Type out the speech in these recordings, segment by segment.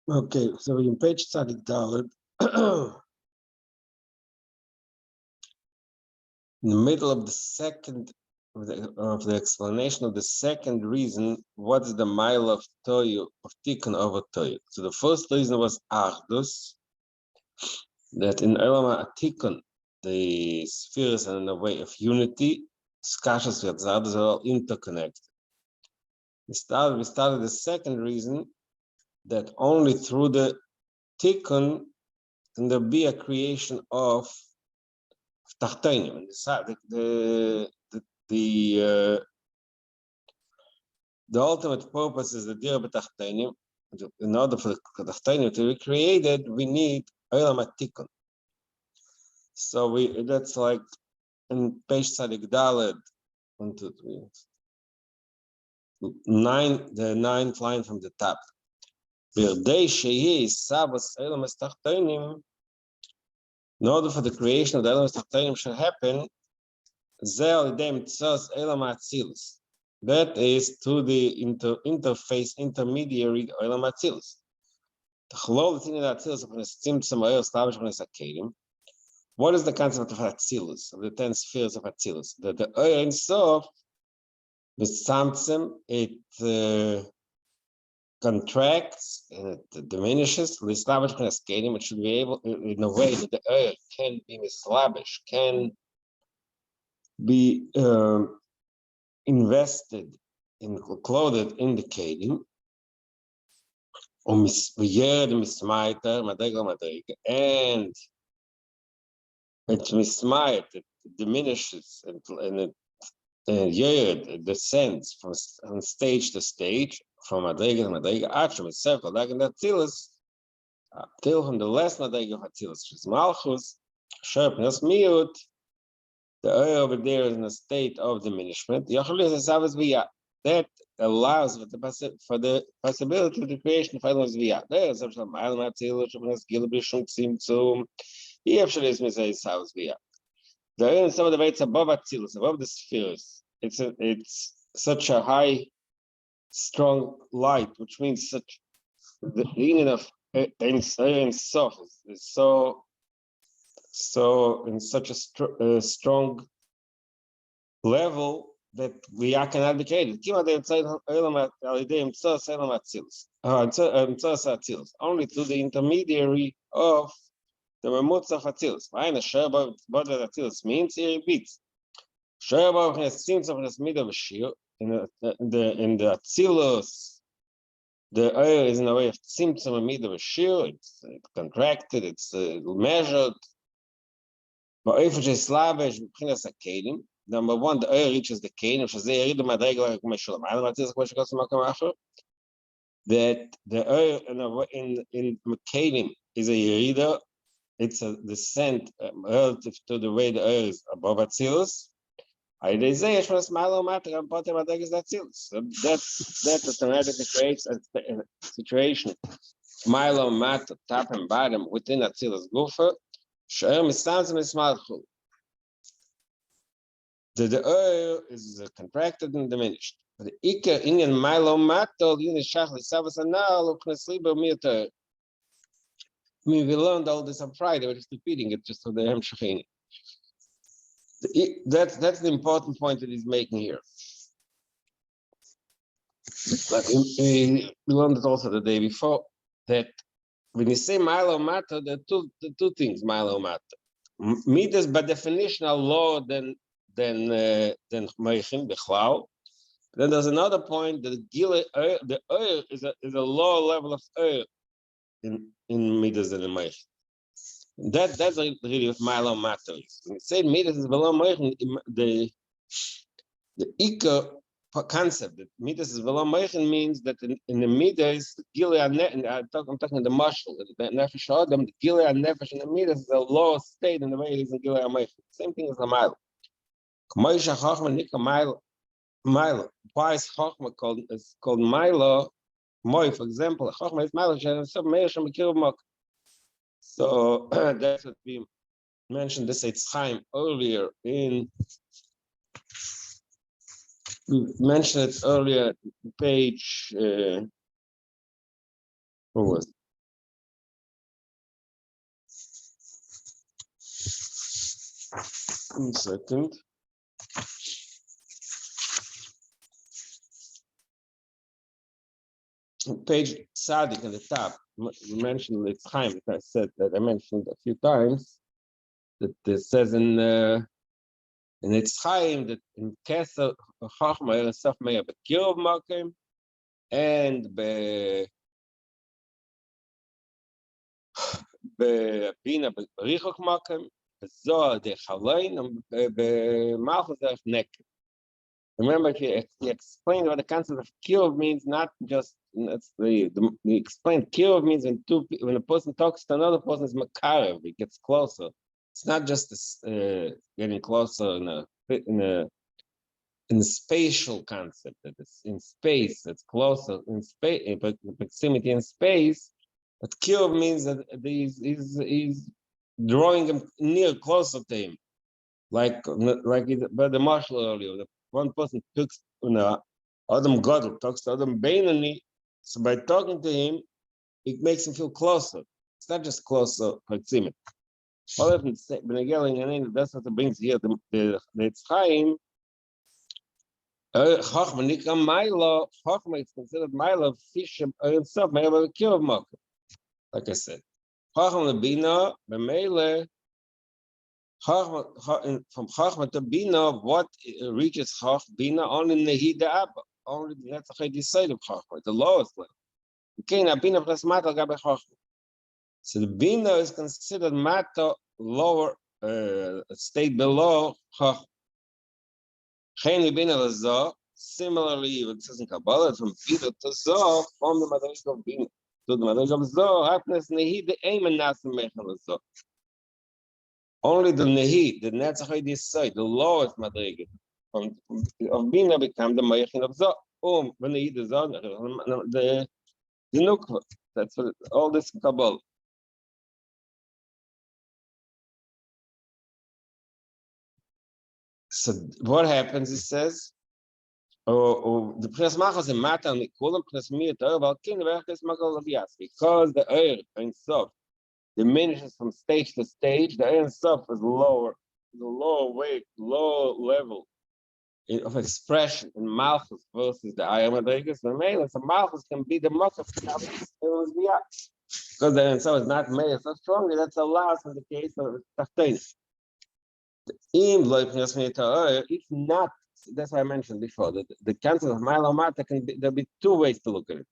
Okay, so in page Tzadik Dalet, in the middle of the second of the explanation of the second reason, what is the mile of Toyu of Tikkun over Toyu? So the first reason was Ardus, that in Elama Tikkun, the spheres are in a way of unity, Skashas Yatzad are all interconnected. We started the second reason that only through the Tikkun can there be a creation of Tachtonim. The ultimate purpose is the Dir B'Tachtonim. In order for the Tachtonim to be created, we need Olam HaTikkun. So that's like in page Tzadik Daled, 1, 2, 3, 9, the 9th line from the top. In order for the creation of the Elam Tachtonim should happen, that is to the interface intermediary Elam Atzilus. What is the concept of Atzilus, of the 10 spheres of Atzilus? That the Ein Sof, the Samtzim, it contracts and it diminishes. It should be able, in a way that the Eir can be mislabish, can be invested in, clothed in the kelim, and it's mismayet, it diminishes and it descends from stage to stage, from madrega to madrega, achim itself, like in the Atzilus, till from the last madrega of Atzilus, which is Malchus, sharpness, miut. The oil over there is in a state of diminishment. That allows for the possibility of the creation of Elohim Zviyah. There is some Elohim Atzilus, Gilbishum Tzimtzum. The oil in some of the weights above Atzilus, above the spheres. It's such a high, strong light, which means such the union of Ein Sof is so in such a strong level that we cannot be created. Only to the intermediary of the Mamutz of Atzilus. Atzilus means he repeats. In the Atzilus, the oil is in a way of tzimtzum and midah shiur. It's contracted, it's measured. But if it is slavish, number one, the oil reaches the cane, which is the that the oil in Mekalim is a yerida. It's a descent relative to the way the oil is above Atzilus. So that automatically creates a situation, Milo Matter, top and bottom within Atzilus Gufa. The oil is contracted and diminished. The Iker Indian Milo Matter, unit Shachli Savas Anal, Knesliba Mitter. I mean, we learned all this on Friday, we're just repeating it just for the Hem Shechini. That's the important point that he's making here. But we learned it also the day before, that when you say Milo Matter, there are two things, Milo Matter. Midas by definition are lower than Meichin, Bechlau. Then there's another point that the oil is a lower level of oil in Midas than in Meichin. That's really what Milo Matter is. When you say Midas is below Meichin, the Ika concept that Midas is below Meichin means that in the Midas, I'm talking the Marshal, the Nefesh Adam, the Gilead Nefesh in the Midas is a lower state in the way it is in Gilead Meichin. Same thing as the Milo. K'moisha Chachma Nika Milo. Why is Chachma called Milo? Moi, for example, Chachma is Milo. So that's what we mentioned. This Eitz Chaim earlier we mentioned it earlier, page. What was it? 1 second. Page Sadik at the top, you mentioned it's Chaim. I said that I mentioned a few times that it says in it's Chaim that in Kesser Chachma Eresaf Meir Bekirov Makim and Bina Berichok Makim Zohar De Chalein and Malchus Derech Nekem. Remember, he explained what the concept of kirov means. Not just he explained kirov means when a person talks to another person, is makarev. It gets closer. It's not just getting closer in a spatial concept. That it's in space. It's closer in space, proximity in space. But kirov means that he's drawing him near, closer to him, like by the marshal earlier. One person talks, Adam Gadol talks to Adam Beinani, so by talking to him, it makes him feel closer. It's not just closer proximity. All of them, that's what it brings here. The Chaim, Chachma Nikra Maila, Chachma is considered Maila of fish himself, Maila of Kirov Mak. Like I said, Chachma Bina, B'Meile. From Chachma to Bina, what reaches Chach Bina only Nehi de Abba. Only that's the side of Chachma, the lowest level. Okay, now Bina plus Mata Gabe Chachma. So the Bina is considered Mata lower state below Chachma. Cheni Bina Lazah. Similarly, it says in Kabbalah from Bina to Zah, from the Madrish of Bina to the Madrish of Zah, happiness Nehi de Eiman Nasim Mechel Zah. Only the Nehi, the Netzach side, the lowest Madriga of Bina become the Mayachin of Zah. When Nehi the Zah, the Nukva. That's what all this Kabbalah. So what happens? He says, the Pres Machas in Mata and Mikulam Pres Mir Torah Valkin Verches Magal Avias, because the air and Sof diminishes from stage to stage. The Ein Sof is lower, the lower weight, low level of expression in Malchus versus the Ayam Madrigas. The male, so Malchus can be the Makaf because the Ein Sof is not made so strongly. That's allowed in the case of Tachtein. If not, that's what I mentioned before. The concept of Mata can be, there'll be two ways to look at it.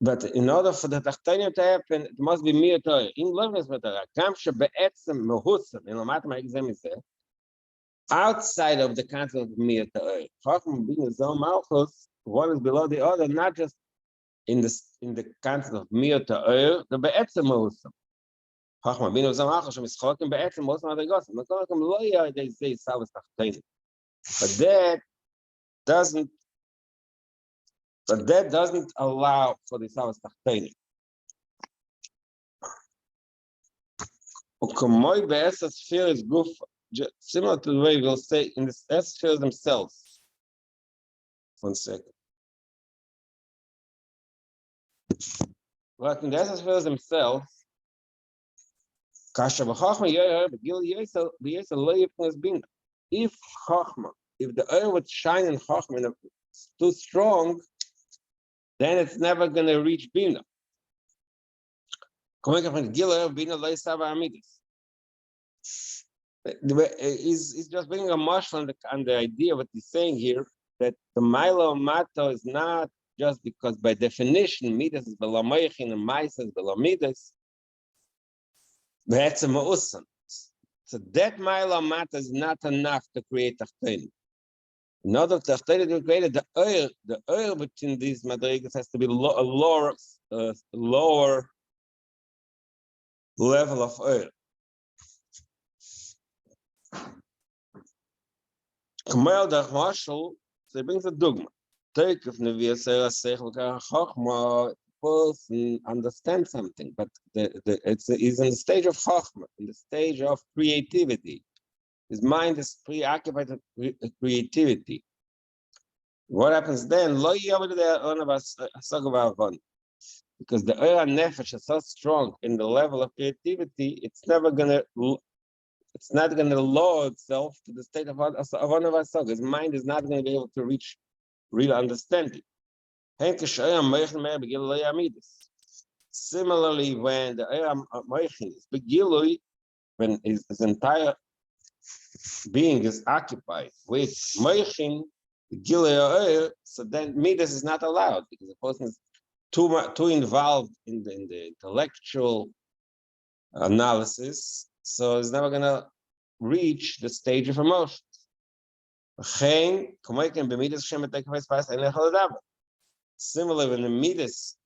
But in order for the Tachtanya to happen, it must be Mir Torah. In Levnes Torah, Kamsha Be'etzem Mehusam, in Lamata Ma'exem is there, outside of the concept of Mir Torah. Chacham being Zom Malchus, one is below the other, not just in the concept of Mir Torah, the Be'etzem Mehusam. Chacham being Zom Malchus, Shemischrokim Be'etzem Mehusam Adegos, Makorakim Loya, they say Savas Tachtanya. But that doesn't allow for the Savas Tachtanya. Ukamoy be'esas sphere is guf, similar to the way we'll say in the spheres themselves. 1 second. But in the spheres themselves, kasha b'chachma yoyer b'gil yesel b'yesel lo yipnes bina. If the oil would shine in chachma and it's too strong, then it's never going to reach bina. He's just bringing a mush on the idea of what he's saying here, that the Milo Mato is not just because by definition Midas is below Meichin and Mais is below Midas. That's a Ma'usan. So that Milo Mato is not enough to create Tachtein. In order for Tachtein to be created, the oil between these Madrigas has to be a lower level of oil. Kamal Dach Marshall, so he brings a dogma. Take if Chachma, person understand something, but he's in the stage of Chachma, in the stage of creativity. His mind is preoccupied with creativity. What happens then? Because the Eira Nefesh is so strong in the level of creativity, it's never going to It's not going to lower itself to the state of one of our souls. His mind is not going to be able to reach real understanding. Similarly, when the Moichin is begilui, when his entire being is occupied with Moichin, so then Midas is not allowed because the person is too involved in the intellectual analysis, so it's never going to reach the stage of emotions. Similarly,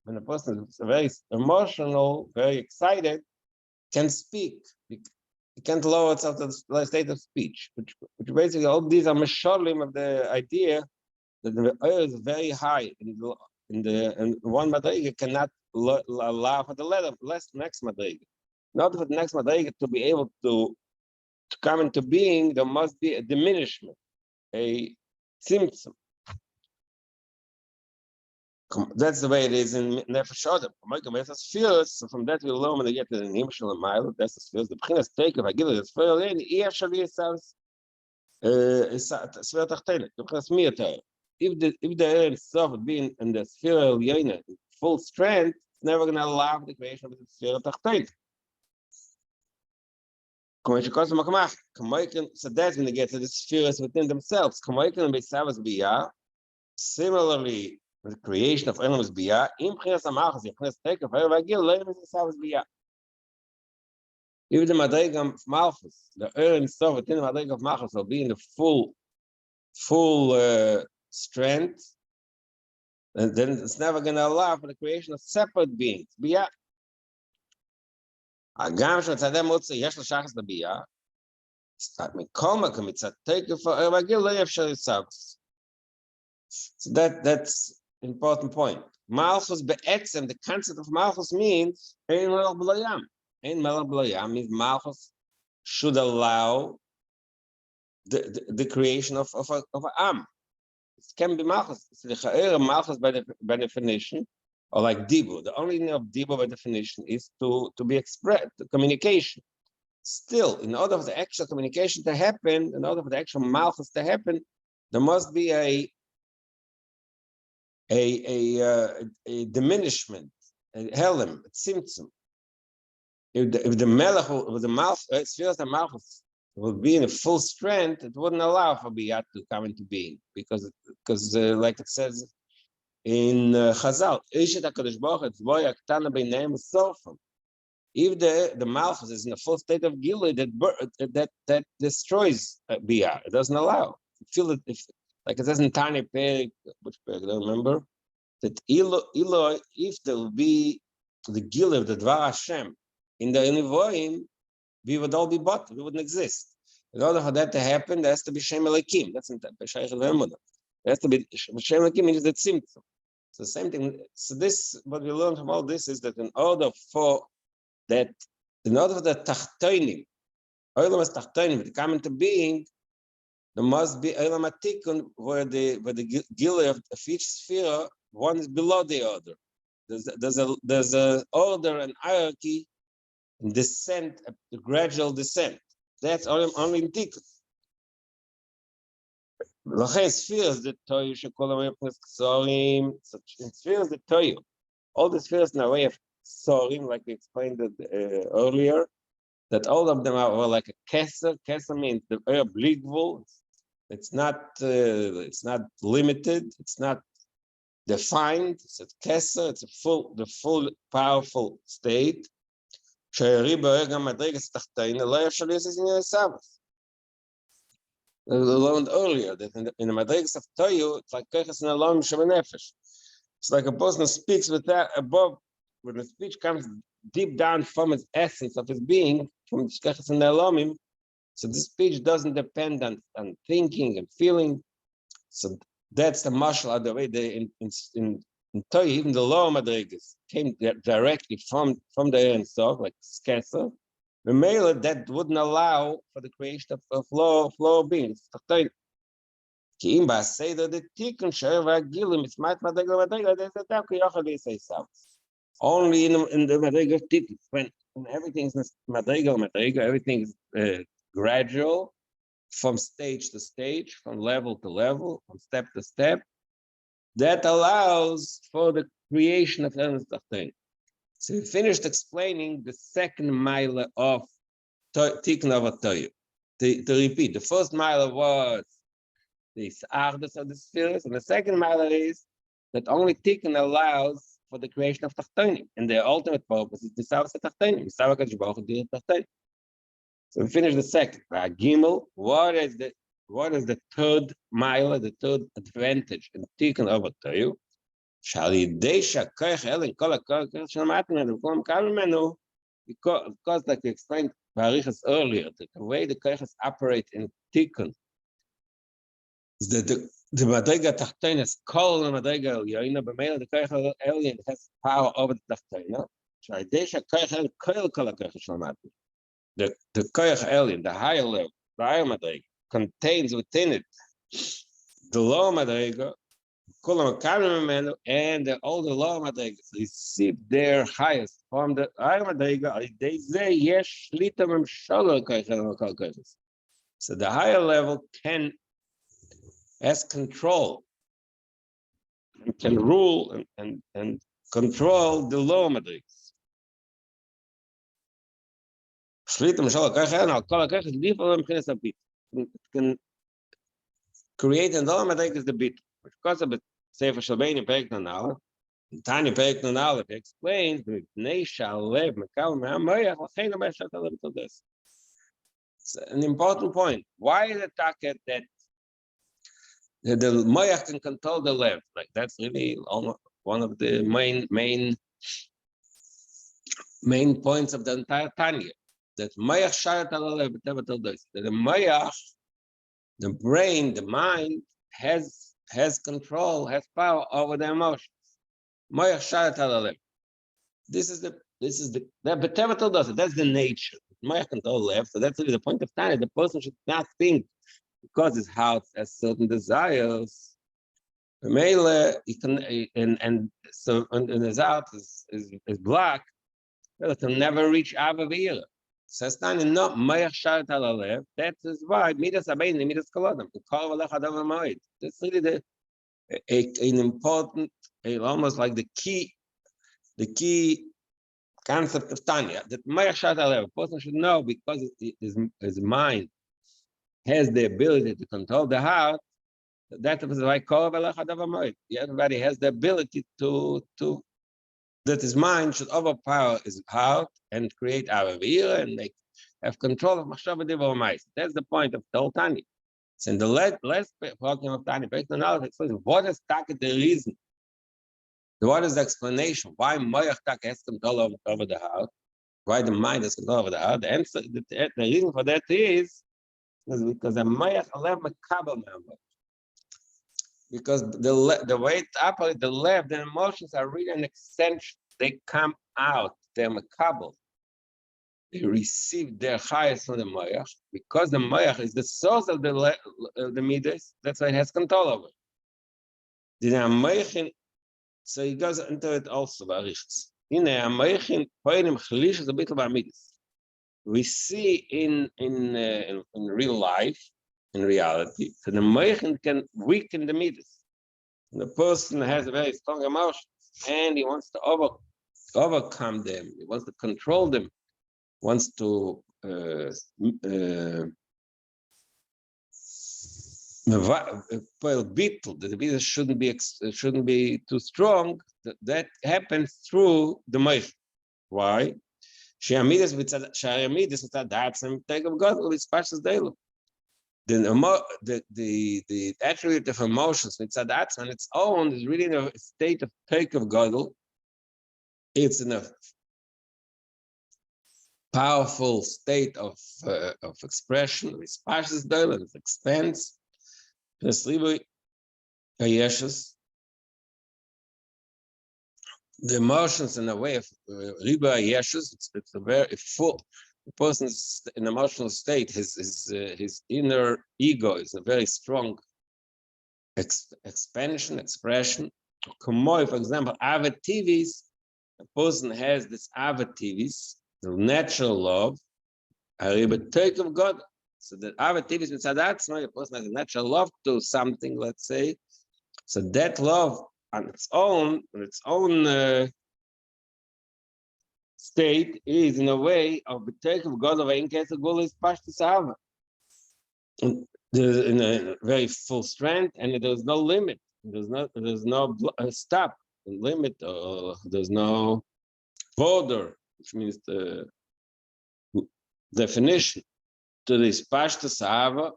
when the person is very emotional, very excited, can speak. It can't lower itself to the state of speech, which basically all these are mashalim of the idea that the oil is very high and one madriga cannot allow for the next madriga. In order for the next madriga to be able to come into being, there must be a diminishment, a symptom. That's the way it is in Nefesh Adam. So from that we learn when they get to the Nimshal and Milo, that's the spheres. The B'chinas take, if I give it a sphere, then EF shall be a sounds sphere Tachtenik, the B'chinas Miyatayr. If the air itself would be in the sphere of Yoina, full strength, it's never going to allow the creation of the sphere Tachtenik. So that's when they get to the spheres within themselves. Similarly, the creation of Elam is Biyah. If the Madrega of Malchus, the Elam stuff within the Madrega of Malchus will be in the full strength, and then it's never going to allow for the creation of separate beings. Biyah. הגם שמצד מוצא יש לשחס לביאה, מכל מקום מצד תקף הרגיל לא יאפשר לסבס. So that's important point. Malchus be'etzem, the concept of Malchus means ein melech b'layam. Ein melech b'layam means Malchus should allow the creation of an am. It can be Malchus. Malchus by definition, or like Dibu. The only thing of Dibu by definition is to be expressed, communication. Still, in order for the actual communication to happen, in order for the actual Malchus to happen, there must be a diminishment, a helem, a symptom. If the Melech, if the Malchus, spheres the Malchus would be in a full strength, it wouldn't allow for Biyat to come into being, because like it says in Chazal, if the Malchus is in a full state of Gilui, that destroys Biyah. It doesn't allow. You feel it, like it says in Tanya Perik, which Perik, I don't remember, that Eloi, if there will be the Gilui of the Dvar Hashem in the Univoim, we would all be bought, we wouldn't exist. In order for that to happen, there has to be Shem Elikim. That's in Peshaych V'Emunah. There has to be Shem Elikim means that symptom. So the same thing. So this, what we learn from all this is that in order for the Tachtoinim, Olam as Tachtoinim, to come into being, there must be Olam Atikun, where the Gilui of each sphere, one is below the other. There's a order and hierarchy, descent, a gradual descent. That's only in Tikkun. Spheres the Toyu Shekolam Ksorim, spheres the Toyu. All the spheres in a way of Sorim, like we explained earlier, that all of them are like a Kesser. Kesser means the obliqual. It's not limited. It's not defined. It's a Kesser. It's the full powerful state. We learned earlier that in the Madrigas of Toyu, it's like Koiches and Elohim Shebenefesh. It's like a person who speaks with that above, when the speech comes deep down from its essence of his being, from Koiches and Elohim. So this speech doesn't depend on thinking and feeling. So that's the martial art, the way they in Toyu, even the lower Madrigas came directly from the air and stuff, like Skesser. The male that wouldn't allow for the creation of lower beings. Only in the Madriga of Tikkun, when everything is Madriga, everything is gradual, from stage to stage, from level to level, from step to step. That allows for the creation of Emes Tachtonim. So we finished explaining the second mile of Tikkun of Torah. To repeat, the first mile was the Achdus of the spheres, and the second mile is that only Tikkun allows for the creation of Tachtonim, and the ultimate purpose is the Savas Tachtonim, Savas Kadosh Baruch Hu Tachtonim. So we finished the second. Gimel, what is the third mile, the third advantage in Tikkun of Torah? Because like we explained earlier, that the way the koiches operate in Tikkun is that the Madrega Tachtonis call the Madrega Elyoina, but mainly the koich Elyon has power over the Tachtonis. The koich Elyon, the higher level, the higher Madrega, contains within it the lower Madrega, and all the lower Madregas receive their highest from the higher Madrega. They say yes, so the higher level has control, and can rule and control the lower Madregas. It can create and lower Madregas the bit. Because of it, Sefer Shalbein Perek Nanal, Tanya Perek Nanal explains it's an important point. Why is it that the Moyach can control the lev? Like that's really one of the main points of the entire Tanya. That Moyach Sharat al lev, that the Moyach, the brain, the mind has control, has power over the emotions. This is the Betevatel does it. That's the nature. Moyach control left. So that's really the point of time. The person should not think because his heart has certain desires. He can and so and his heart is black. Well, it can never reach Avavira. So it's not that is why Midas Abein, Midas Kolodam, that's really an important, almost like the key concept of Tanya. That a person should know because his mind has the ability to control the heart. That is why everybody has the ability to that his mind should overpower his heart and create avavira and have control of machshava divrei ma'aser. That's the point of the whole Tanya. So in the last program of Tanya, what is the reason? What is the explanation? Why Moyach has control over the heart? Why the mind has control over the heart? The answer, the reason for that is because the Moyach lev mekabel member. Because the way it operates, the emotions are really an extension. They come out, they're makabel. They receive their highest from the Moyach. Because the Moyach is the source of the Midas, that's why it has control over it. So he goes into it also. We see in real life, in reality, that the Moyach can weaken the Midas. The person has a very strong emotion and he wants to overcome them, he wants to control them, wants to the Midas shouldn't be too strong. That happens through the Moyach. Why? The attribute of emotions mitzadatz on its own is really in a state of take of gadol. It's in a powerful state of expression. It spashes down and it expands. The emotions in a way of riba yeshus. It's a very full. The person's in emotional state, his inner ego is a very strong expansion, expression. For example, avativis, a person has this avativis, the natural love, a take of God. So that Ava Tivis Mitzadatz, a person has a natural love to something, let's say. So that love on its own, state is in a way of the take of God of in case of Gula is Pashtus Ava. In a very full strength, and there's no limit. There's no stop, limit, or there's no border, which means the definition to this Pashtus Ava.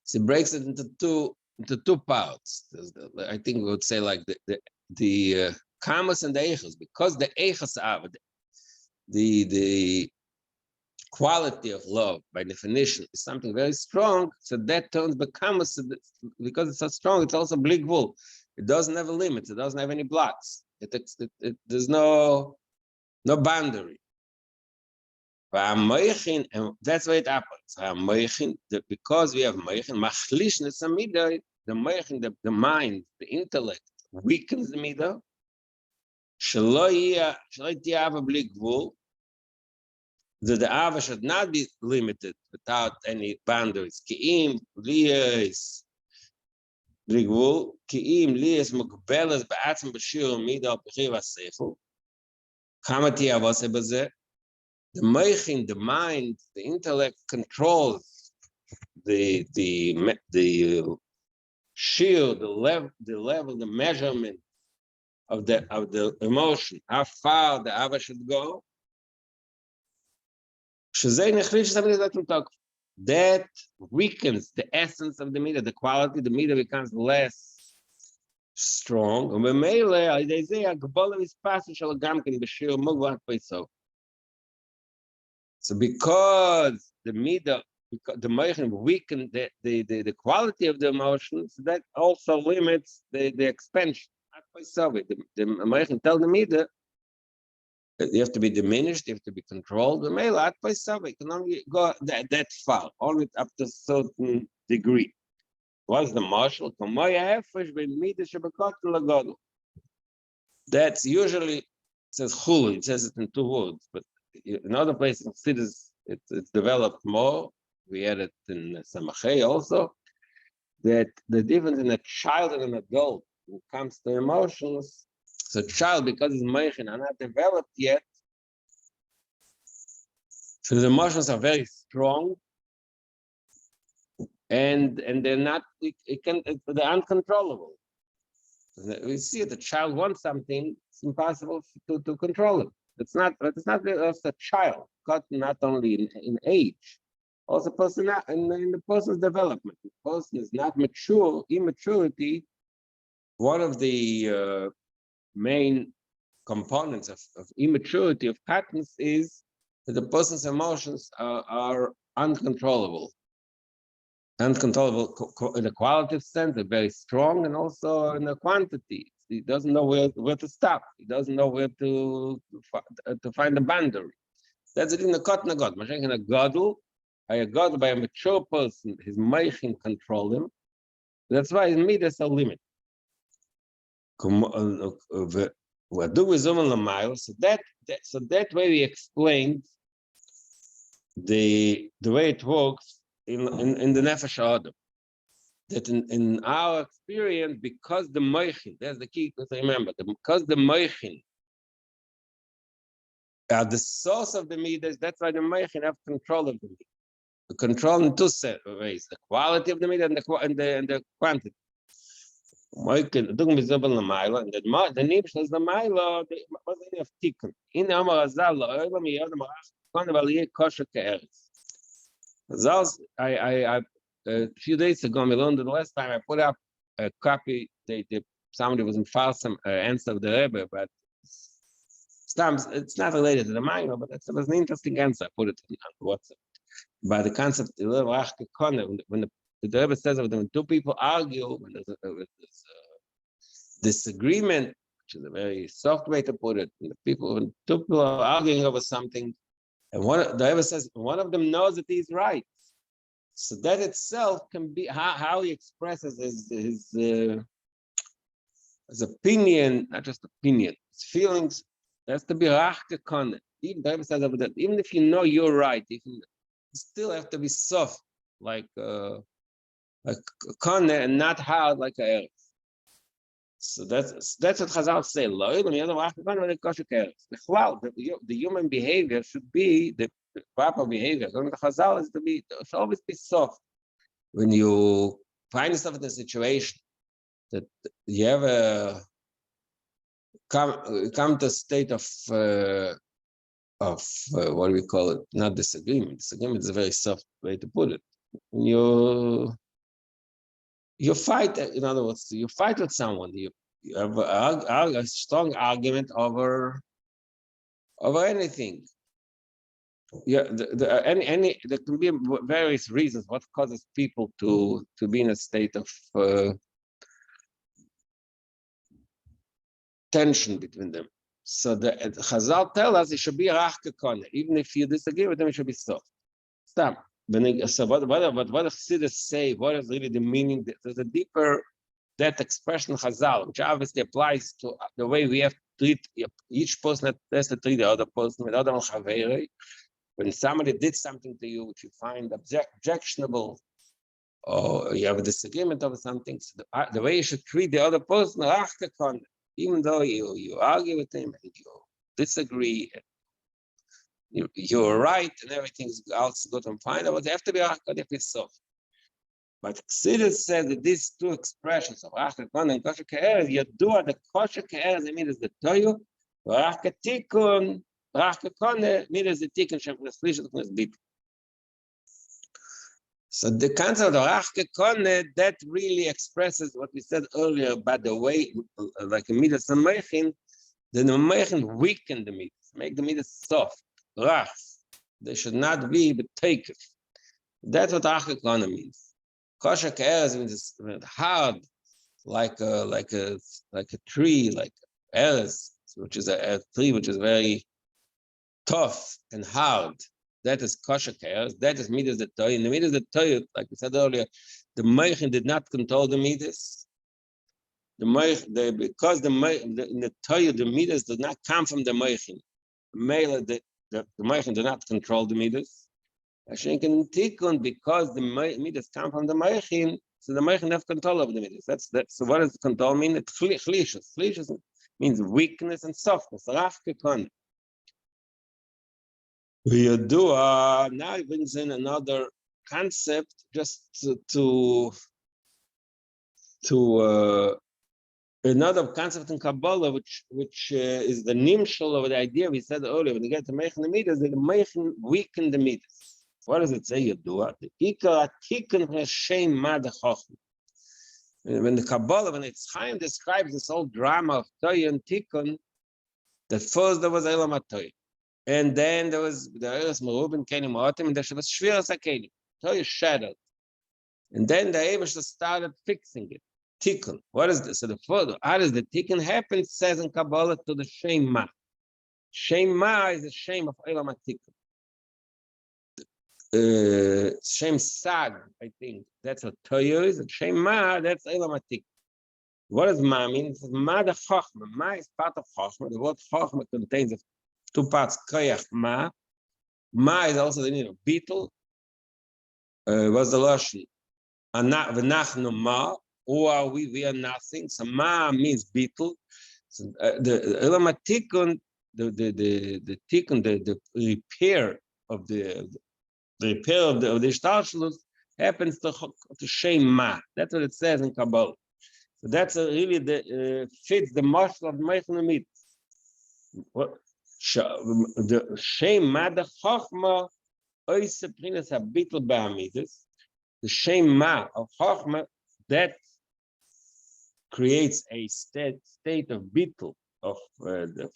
So it breaks it into two parts. I think we would say like the kamas and the echos, because the echos Ava, the quality of love by definition is something very strong, so that turns becomes, because it's so strong, it's also bligvul. It doesn't have a limit, it doesn't have any blocks. There's no boundary. And that's why it happens. Because we have the mind, the intellect weakens the midah. The Ava should not be limited without any boundaries. Ki'im liyas rigvul, ki'im liyas mukbelas ba'atzim b'shir midah b'chiv ha'seichel. Kamati avase b'zeh. The meichin, the mind, the intellect controls the shiur, the level, the measurement of the emotion, how far the Ava should go. That weakens the essence of the midah, the quality. The midah becomes less strong. So because the midah, the moichin weaken the quality of the emotions, that also limits the expansion. The moichin tell the midah, you have to be diminished, you have to be controlled. The male at by you can only go that far, only up to a certain degree. What's the marshal? That's usually, it says chulu, it says it in two words, but in other places in cities it's developed more. We had it in Samachay also, that the difference in a child and an adult when it comes to emotions. So child, because his emotions are not developed yet, so the emotions are very strong, and they're not. They're uncontrollable. We see the child wants something; it's impossible to control it. It's not just a child, got not only in age, also person in the person's development. The person is not mature. Immaturity, one of the main components of immaturity of patterns is that the person's emotions are uncontrollable. Uncontrollable in a qualitative sense, they're very strong, and also in the quantity. He doesn't know where to stop. He doesn't know where to find the boundary. That's it in the Kot Nagot. Mashiach in a Gadol, by a mature person, his Meichin control him. That's why his midas are limited. So that way we explained the way it works in the Nefesh Adam. That in our experience, because the Meichin, that's the key to remember, because the Meichin are the source of the midas, that's why the Meichin have control of the midas. The control in two ways: the quality of the midas and the quantity. Moiken, du mit Zabel na Maila, and the Nibish is the Maila, was in of Tikkun. In Amar Azal, Oilam Yad Marach, Konavalier Kosher Ke'eretz. Azal, I a few days ago, I learned the last time I put up a copy. Somebody was in false answer of the Rebbe, but it's not related to the Maila, but it was an interesting answer. I put it on WhatsApp. By the concept, when the Rebbe says that when two people argue, when there's a disagreement, which is a very soft way to put it, when two people are arguing over something, and the Rebbe says one of them knows that he's right. So that itself can be how he expresses his opinion, not just opinion, his feelings. It has to be rachke kone. Even the Rebbe says that even if you know you're right, you still have to be soft, like kone, and not hard like a eretz. So that's what Chazal say. The human behavior should be the proper behavior. The Chazal is should always be soft. When you find yourself in a situation that you have come to a state of what do we call it? Not disagreement. Disagreement is a very soft way to put it. When you fight, in other words, you fight with someone. You have a strong argument over anything. Yeah, there can be various reasons what causes people to be in a state of tension between them. So the Chazal tell us it should be rachke kone. Even if you disagree with them, it should be soft. Stop. So what Chassidus say? What is really the meaning? There's a deeper that expression Chazal, which obviously applies to the way we have to treat each person has to treat the other person with other chaveri. When somebody did something to you which you find objectionable, or you have a disagreement over something, so the way you should treat the other person, even though you argue with him and you disagree, you're right and everything's else good and fine, but they have to be soft. But Chassidus said that these two expressions of rachke kone and kosher ke'erez, yadua the kosher ke'erez means the toyu, rachke tikun, rachke kone means the tikun shem cheslish the bit. So the concept of rachke kone that really expresses what we said earlier about the way, like a midas meichin, the meichin weaken the midas, make the midas soft, rach. They should not be betaken. That's what rachke kone means. Kosher ke'erez means hard, like a tree, like erez, which is a tree which is very tough and hard. That is kosher ke'erez. That is midas the toy. In the midas the toy, like we said earlier, the meichin did not control the midas. Because in the toy, the midas did not come from the meichin. The meichin did not control the midas. Tikun, because the midas come from the meichin, so the meichin have control of the midas. That's so. What does control mean? It's chlishus. Chlishus means weakness and softness. Rachke kone. Now it brings in another concept, just to another concept in Kabbalah, which is the nimshal of the idea we said earlier. When you get to meichin the midas, the meichin weaken the midas. What does it say? Yadua the ikar tikun hashem madachochm. When the Kabbalah, when it's Chaim describes this whole drama of Toy and Tikkun, that first there was Elam HaToy, and then there was the Eretz Merubin Kenim Otim, and there was Shviras HaKenim. Toy is shattered, and then the Eibusha started fixing it. Tikkun. What is this? So the first, how does the Tikkun happen? It says in Kabbalah to the Shem Ma. Shem Ma is the Shem of Elam HaTikkun. Shem Sag, I think that's what Toyo is, and Shem Ma, that's Elam HaTikkun. What does Ma mean? It says Ma the Chochma. Ma is part of Chochma. The word Chochma contains two parts, Koyach Ma. Ma is also the name of beetle. What's the Lashon? V'nachnu Ma. Who are we? We are nothing. So Ma means beetle. So, the Elam HaTikkun, the Tikkun, the repair of the repair of the Ishtalshelus happens to Shem Ma. That's what it says in Kabbalah. So that's really fits the marshal of Meichin Midas. The Shem Ma, the Chochma, Oise Prinas HaBitl Ba'amidus. The Shem Ma of Chochma, that creates a state of bitl, of the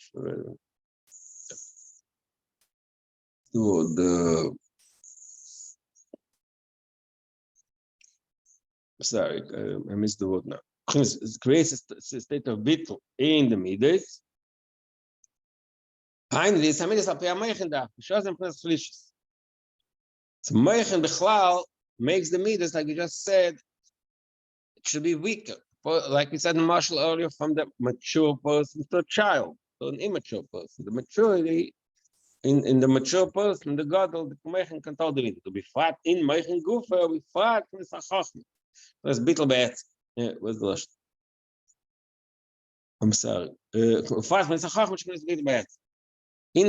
sorry, I missed the word now. It creates a state of bitl in the midas. Finally, it's a midas al pia meichin da. Shows them plus chlishus. So meichin bichlal makes the midas, like you just said, it should be weaker. Like we said in Marshall earlier, from the mature person to a child. to an immature person. The maturity in the mature person, the gadol, the meichen control the to be fat in meichen gufa, we fat from the chachma. Was bittel bet. Was the last. I'm sorry. Fat from the chachma is bittel bet. In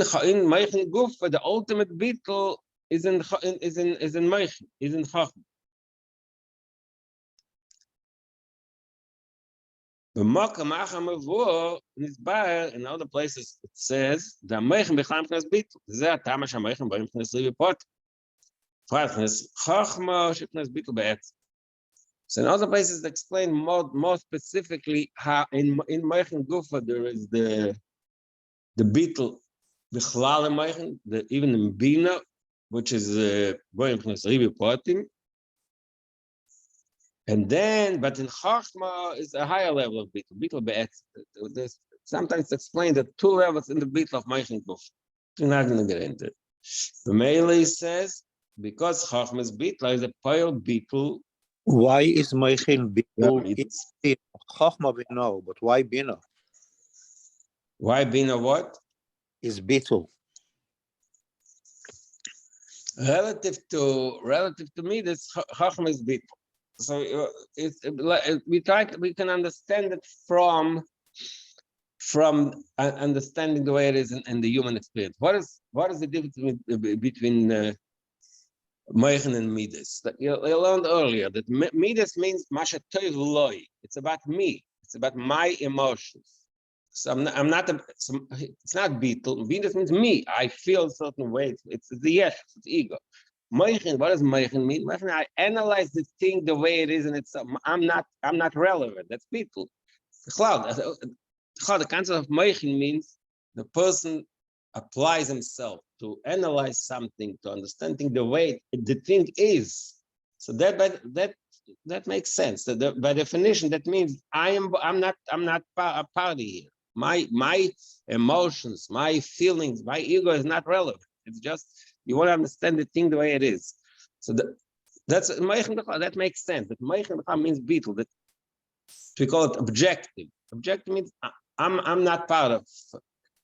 meichen gufa, the ultimate bittel is in meichen, is in chachma. In other places it says the meichen bechlam knas bittel. Ze atama shameichen baim knas ribot. Knas chachma shknas bittel be'et. So in other places it explain more specifically how in meichen gufa there is the bittel bechlal meichen, even in bina, which is baim knas ribotim. And then, but in Chachma is a higher level of Bittul. Bittul be'etz. There's sometimes explained that 2 levels in the Bittul of Meichen Guf. We're not going to get into it. The Meili says, because Chachma is Bittul, is a pile Bittul. Why is Meichen Bittul? Chachma we know, but why Bina? Why Bina what? Is Bittul. Relative to me, this Chachma is Bittul. So we can understand it from understanding the way it is in the human experience. What is the difference between Meichen and Midas? That you learned earlier that Midas means Masha Tov Loi. It's about me. It's about my emotions. So it's not Beetle. Midas means me. I feel a certain way. It's the yes. It's ego. Meichen, what does Meichen mean? Meichen, I analyze the thing the way it is, and it's I'm not relevant. That's people. The concept of Meichen means the person applies himself to analyze something, to understand the way the thing is. So that makes sense. By definition, that means I'm not a party here. My emotions, my feelings, my ego is not relevant. It's just you want to understand the thing the way it is. So that makes sense. That Meichen means beetle. That we call it objective. Objective means I'm not part of.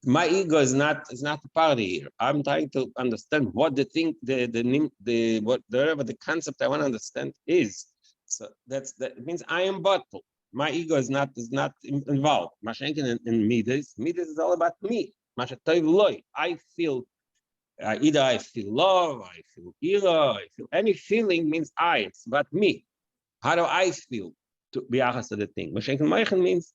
My ego is not a party here. I'm trying to understand what the thing, whatever the concept I want to understand is. So that means I am bottle. My ego is not involved. Mashenkin in Midas is all about me. I feel. Either I feel love, I feel ira, I feel any feeling means I. It's about me. How do I feel to be honest to the thing? Mashenkin Meichen means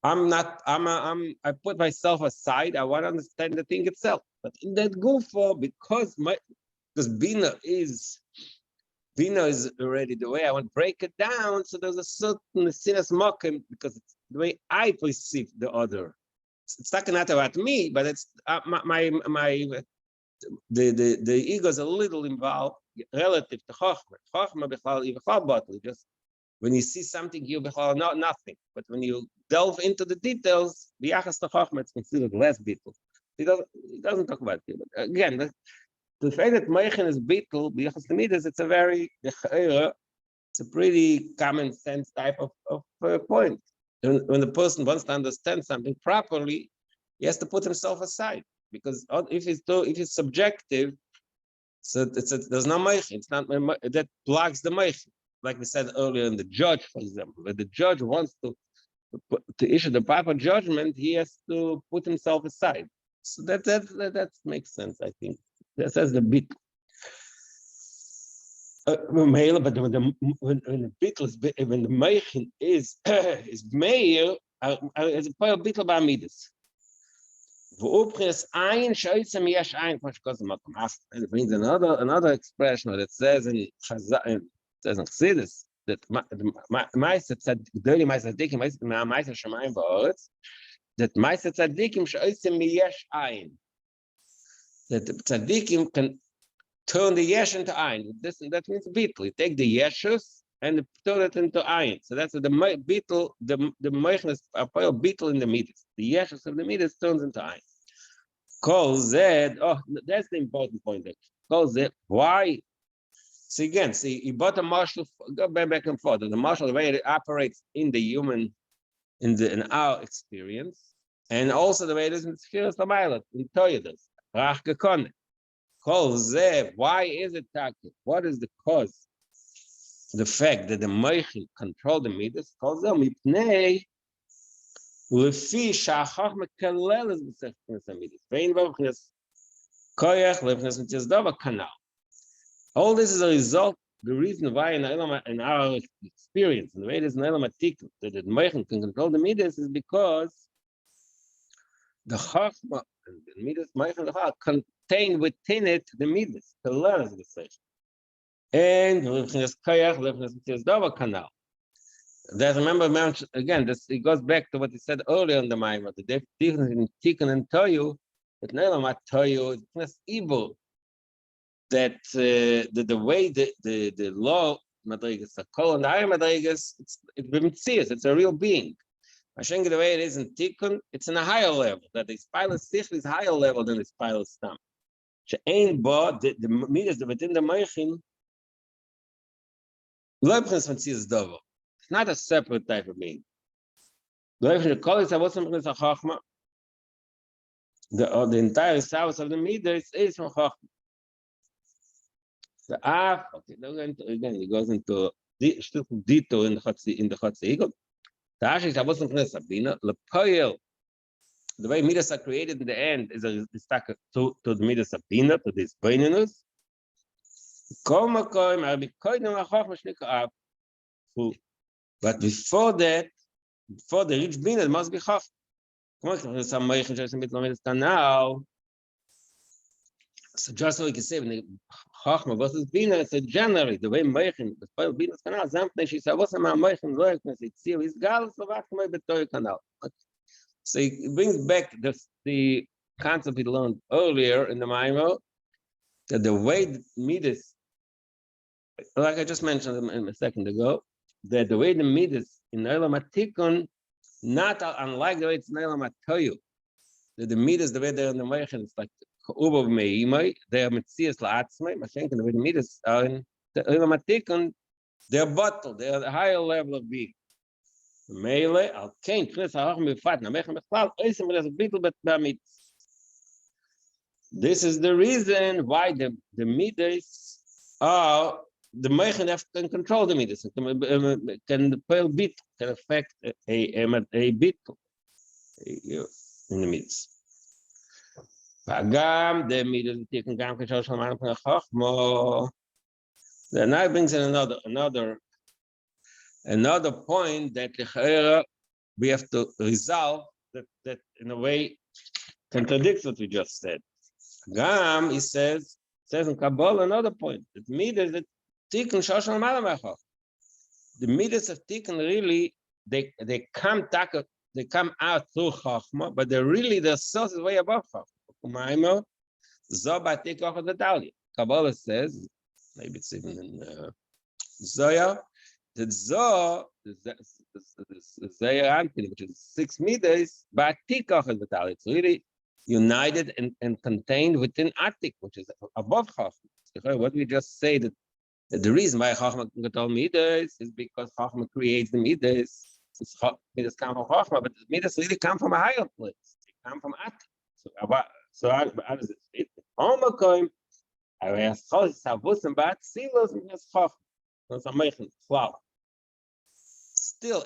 I put myself aside. I want to understand the thing itself. But in that gufa, because Bina is already the way I want to break it down. So there's a certain sinus mokim because it's the way I perceive the other. It's not about me, but it's the ego is a little involved relative to Chochma. Chochma b'chal just when you see something, you b'chal not nothing. But when you delve into the details, b'yachas to Chochma, it's considered less bittul. He doesn't talk about it. But again, the fact that Meichen is bittul b'yachas to Midas, it's a pretty common sense type of point. When the person wants to understand something properly, he has to put himself aside. Because if it's subjective, so there's no meichen. It's not that blocks the meichen. Like we said earlier in the judge, for example, when the judge wants to issue the proper judgment, he has to put himself aside. So that makes sense. I think that's the bit. But when the meichen is meir, is a bit about midas. It brings another expression that says in Chassidus that that tzaddikim can turn the yesh into ayin. That means bittul. You take the yeshus and turn it into ayin. So that's the bittul. The meichnas are bittul in the midas. The yeshus of the midas turns into ayin. Kol zed. Oh, that's the important point there. Kol zed. Why? So again, you bought a marshal. Go back and forth. The marshal, the way it operates in the human, in our experience, And also the way it is in Schiras Lamayla, in Toyadas, Rach Gekone. Kol Zev, why is it Taki? What is the cause? The fact that the Moichin control the Midas, Kol Zev, Mipnei, Lefi Shachach Mekaleles B'Sechnes HaMidas. Vein Vavchnes Koyach, Lefnes Mityazdava Kanal. All this is a result, the reason why in our experience, and the way it is in Elam Atikun, that the Moichin can control the Midas is because the Chachma and the Midas Moichin contain within it the Midas, the learners of the session. And Lefnes Koyach, Lefnes Mityazdava Kanal. That remember, again, this it goes back to what he said earlier in the Maimah, the difference in Tikkun and Toyu, that Nelam Toyu is evil. That the way the law Madrigas, the Kol and the Higher Madrigas, it's a real being. Hashem, the way it is in Tikkun, it's in a higher level. That the Spilus Sich is higher level than the Spilus Stam. She'ain Bo, the Midas within the Meichin, Leibchens von Tzis Dovo. It's not a separate type of being. The entire source of the Midas is from Chachma. The Af, okay, again, it goes into detail in the Chotze Eagle. The Ash is Avosam Chnes Sabina, Lepoyel, the way Midas are created in the end is stuck to the Midas Sabina, to this Baininus. But before that, before the rich Bina, it must be Chach. Now, so just like you say, when the Chachma versus Bina, it's a generally the way Meichin, the spoil Bina's canal, Zamtne, she said, what's a man Meichin, Loiknes, it's here, it's Gal, Slovak, Betoy canal. So it brings back the concept we learned earlier in the Maimah, that the way Midas, like I just mentioned a second ago, that the way the Midas in Elam Atikun, not unlike the way it's in Elam Atoyu, that the Midas, the way they're in the Meichin, it's like Uber Meimai, they're Metzias La'atzmai, Mashenkin, the way the Midas are in the Elam Atikun, they're bottled, they're at a higher level of being. Meile, al kein Chris Hacham Bifat, na Mechem Bechlal, Oisim Reles Bittel Bet Bamit. This is the reason why the Midas are the Mechem can control the Midas, can pale bit, can affect a bit in the Midas. Pagam, the Midas taken Gam Kishal Shalman Chachmo. Then now brings in another point that we have to resolve that in a way contradicts what we just said. Gam, he says in Kabbalah another point. That Midas that Tikkun Shoshal Malamachach. The Midas of Tikkun really they come out through Chachma, but their source is way above Chachma. Kabbalah says, maybe it's even in Zoya, that Zoh, which is 6 meters, but it's really united and contained within Atik, which is above Chachma. What we just say that the reason why Chachma control Midas is because Chachma creates the Midas. Midas come from Chachma, but the Midas really come from a higher place. They come from Atik. So how does it fit? Homakoim, still,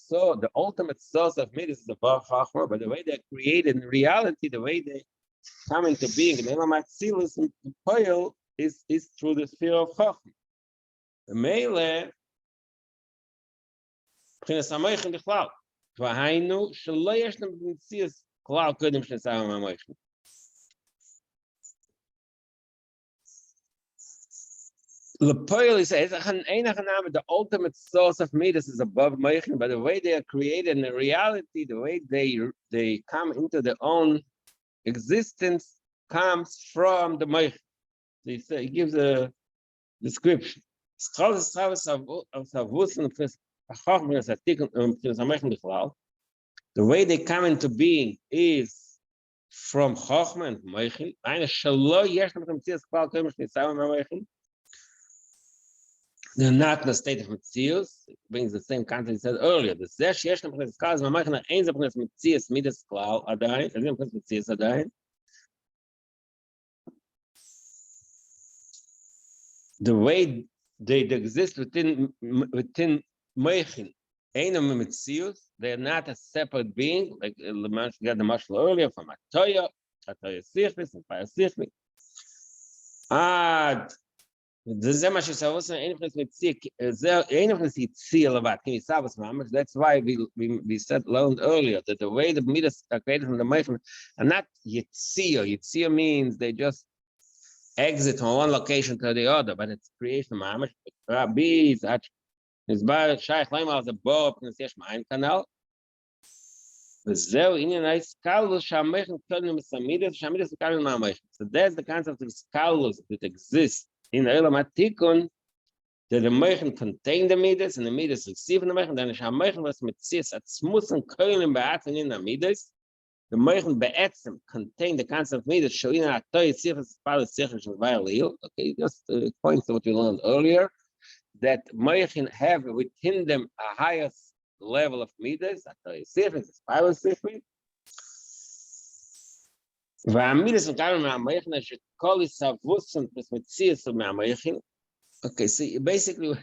so the ultimate source of Midas is above Chachma, but the way they're created in reality, the way they come into being, the Elam Atzilus and Poyel is through the sphere of Chachma. The Meile, Pchinas HaMoichin B'chlal, V'hainu, Shelo Yeshnem B'mitzias Klal Kodim Pchinas HaMoichin. Lepoil says the ultimate source of Midas is above Meichin, but the way they are created in the reality, the way they come into their own existence comes from the Meichin. He gives a description. The way they come into being is from Chachma and Meichin. they're not in a state of Metzius. It brings the same concept he said earlier. The Zesh Yesh Nepres Kaz Mamachna Ein Zepres Metzius Midas Klau Adain. Ezim Nepres Metzius Adain. The way they exist within Meichin, Einam Metzius, they're not a separate being, like we got the marshal earlier from Atoya Sichlis, and Paya Sichlis. זה מה שסבוס אין נכנס מציע, אין נכנס יציע לבד, כי סבוס ממש, that's why we said learned earlier that the way the midas are created from the Meichin are not yitzia. Yitzia means they just exit from one location to the other, but it's creation mamash. Rabbi is by Shaykh Lema as a bow up in the Main Canal. וזהו עניין ההסקלוס שהמייכן קודם מסמידס, שהמידס קודם מהמייכן. So that's the concept of הסקלוס that exists in the Elam HaTikun, that the meichen contain the midas and the midas receive the meichen. Then שהמייכן was metzias atzmusen koilim be'atzen in the midas. The meichen be'etzem contain the concept of midas. Shoina atoy sichas pal sichas vayalil. Okay, just points to what we learned earlier, that meichen have within them a higher level of midas. Atoy sichas pal sichas. והמידס מקבל מהמייכן שכל יסבוסם פרסמציאס מהמייכן. Okay, so basically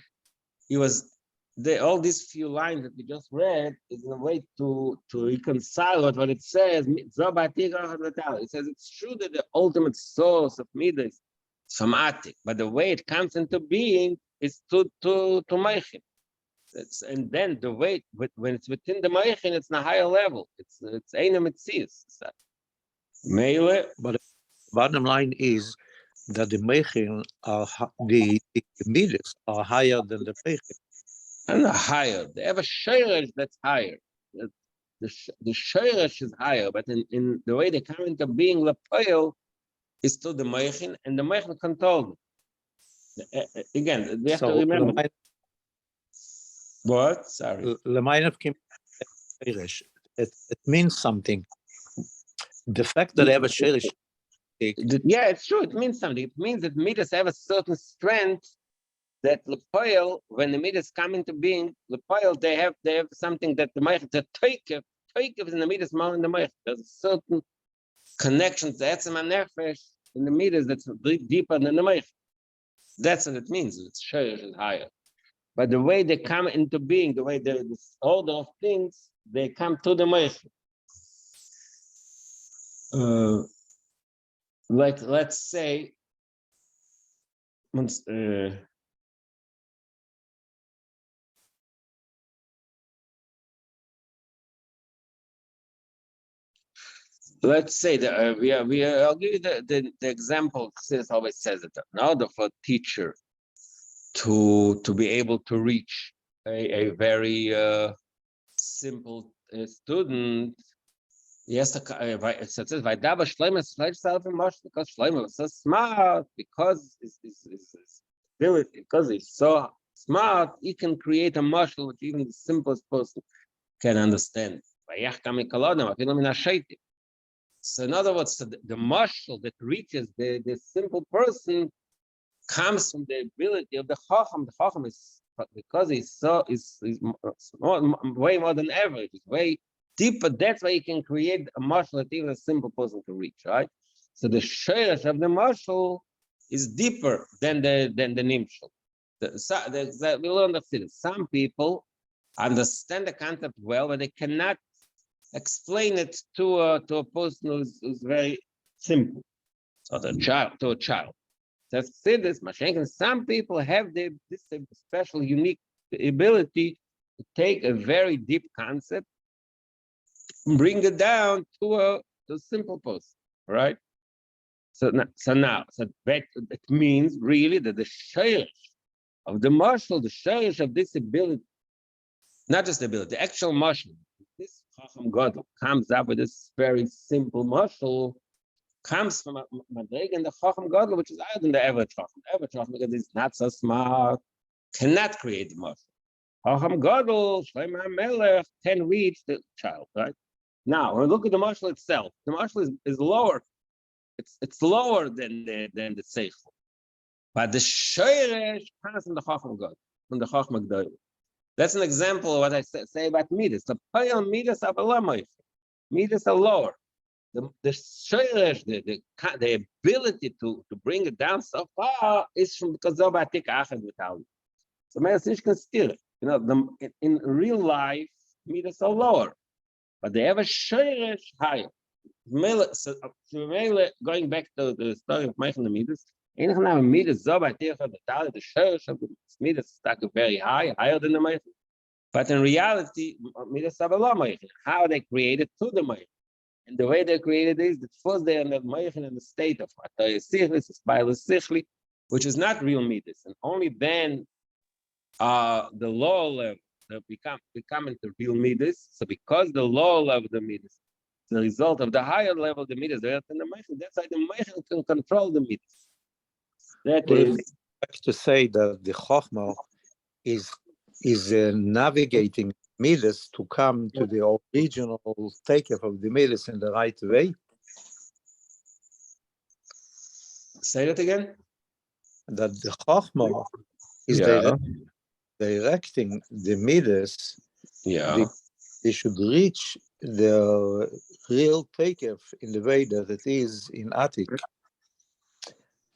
all these few lines that we just read is a way to reconcile what it says. It says it's true that the ultimate source of midas is from Atik, but the way it comes into being is to meichen. And then the way when it's within the meichen, it's on a higher level. It's einem metzius. But the bottom line is that the Meichin are the midas are higher than the Meichin. And higher. They have a shiur that's higher. The shiur is higher, but in the way they come into being, Lapoil is to the Meichin, and the Meichin control them. Again, we have to remember. What? Sorry. It means something. The fact that they have a shirish. Yeah, it's true. It means something. It means that midas have a certain strength that Lepoil, when the midas come into being, Lepoil, they have something that the Meich, the Toikev is in the midas more in the Meich. There's a certain connection to Etzem and Nefesh in the midas that's deeper than the Meich. That's what it means. It's shirish is higher. But the way they come into being, the way the order of things, they come to the Meich. Like let's say let's say that I'll give you the example. Since always says it, in order for a teacher to be able to reach a very simple student. Yes, it says Vaidaba Shlomo sledged self in Moshe because Shlomo was so smart, because he's so smart, he can create a marshal which even the simplest person can understand. So in other words, the marshal that reaches the simple person comes from the ability of the Chacham. The Chacham is, because he's way more than average, he's way deeper. That's why you can create a marshal that even a simple person can reach, right? So the shirish of the marshal is deeper than the nimshal. We learned that some people understand the concept well, but they cannot explain it to a person who's very simple. So to a child. That's this Mashenkin. Some people have this special, unique ability to take a very deep concept, bring it down to a simple person, right? So that means really that the shirish of the marshal, the shirish of this ability, not just the ability, the actual marshal, this Chacham God comes up with this very simple marshal, comes from a Madrig and the Chacham God, which is higher than the average Chacham. The average Chacham, because he's not so smart, cannot create the marshal. Chacham Gadol, Shlomo HaMelech, can reach the child, right? Now, when we look at the marshal itself, the marshal is lower. It's lower than the seichel. But the shirish comes from the Chacham God. from the Chochma Gdoil. That's an example of what I say about Midas. The Payal Midas of Allah Midas are lower. The shiur, the ability to bring it down so far is from because of Atik Achad Vital. So Meir can steal it. You know, in real life, Midas are lower, but they have a shiur higher. So going back to the story of Meichen the Midas, Midas Zobatir the shiur of the Midas stuck very higher than the Meichen. But in reality, Midas Abalah Meichen, how they created to the Meichen. And the way they created is that first they are in the Meichen in the state of Atay Sichlis, Spilus Sichli, which is not real Midas. And only then the lower level they become into real Midas. So because the lower level of the Midas, the result of the higher level of the Midas, they're in the Meichen. That's why the Meichen can control the Midas. That is to say that the Chochmah is navigating Midas to come to the original takeoff of the Midas in the right way. Say that again. That the Chochmah is directing the Midas. Yeah. They should reach the real takeoff in the way that it is in Atik.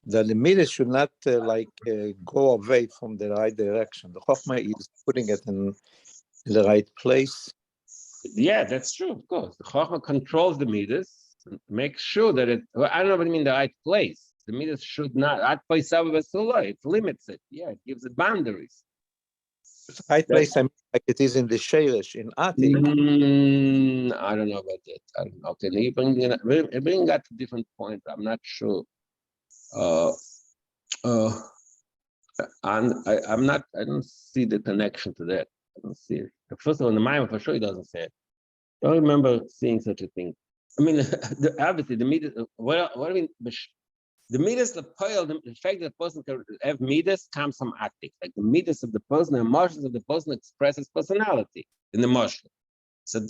That the Midas should not go away from the right direction. The Chochmah is putting it in the right place. Yeah, that's true, of course. The Chochmah controls the Midas, makes sure that it, well, I don't know what you mean the right place. The Midas should not, it limits it. Yeah, it gives it boundaries. The right place, I mean, like it is in the Sheirish, in Atik. I don't know about that. I don't know. Okay, you bring that to different point. I'm not sure. I don't see the connection to that. I don't see it. First of all, in the mind for sure he doesn't say it. I don't remember seeing such a thing. I mean, obviously the Midas. What I mean, the Midas, the fact that the person can have Midas comes from Atik. Like the Midas of the person, the emotions of the person expresses personality in the emotion. So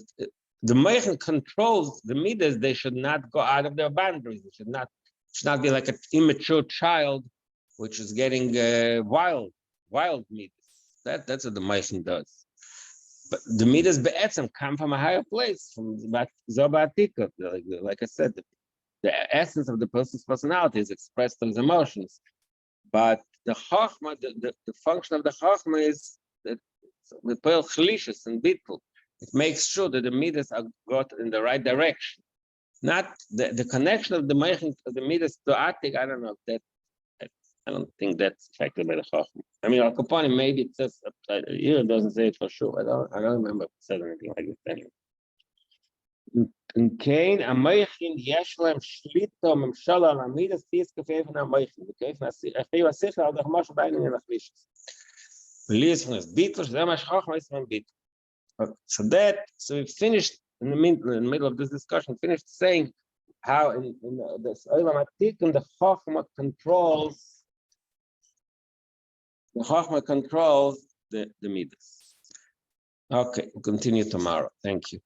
the Meichen controls the Midas. They should not go out of their boundaries. They should not be like an immature child, which is getting wild Midas. That's what the Meichen does. But the Midas be'etzem come from a higher place, from Zobatika. Like I said, the essence of the person's personality is expressed in his emotions. But the Chochmah, the function of the Chochmah is that the Pearl Chlishis and Bittul. It makes sure that the Midas are got in the right direction. Not the connection of the Meichen, the Midas to Atik. I don't know that. I don't think that's affected by the Chochmah. I mean, Al Capone, maybe it says here, it doesn't say it for sure. I don't remember if it says anything like this anyway. In Cain, a Meichen, Yeshlem, Shlito, Memshala, Amidas, Tis, Kafev, and a Meichen. The case, I feel a sicher, Al Dachmash, Baining, and Achlishis. Release from his Beatles, Zemash Chochmah is from Beatles. So we finished in the middle of this discussion, finished saying how in this Olam Atik, the Chochmah controls. The Chochmah controls the Midas. Okay, we'll continue tomorrow. Thank you.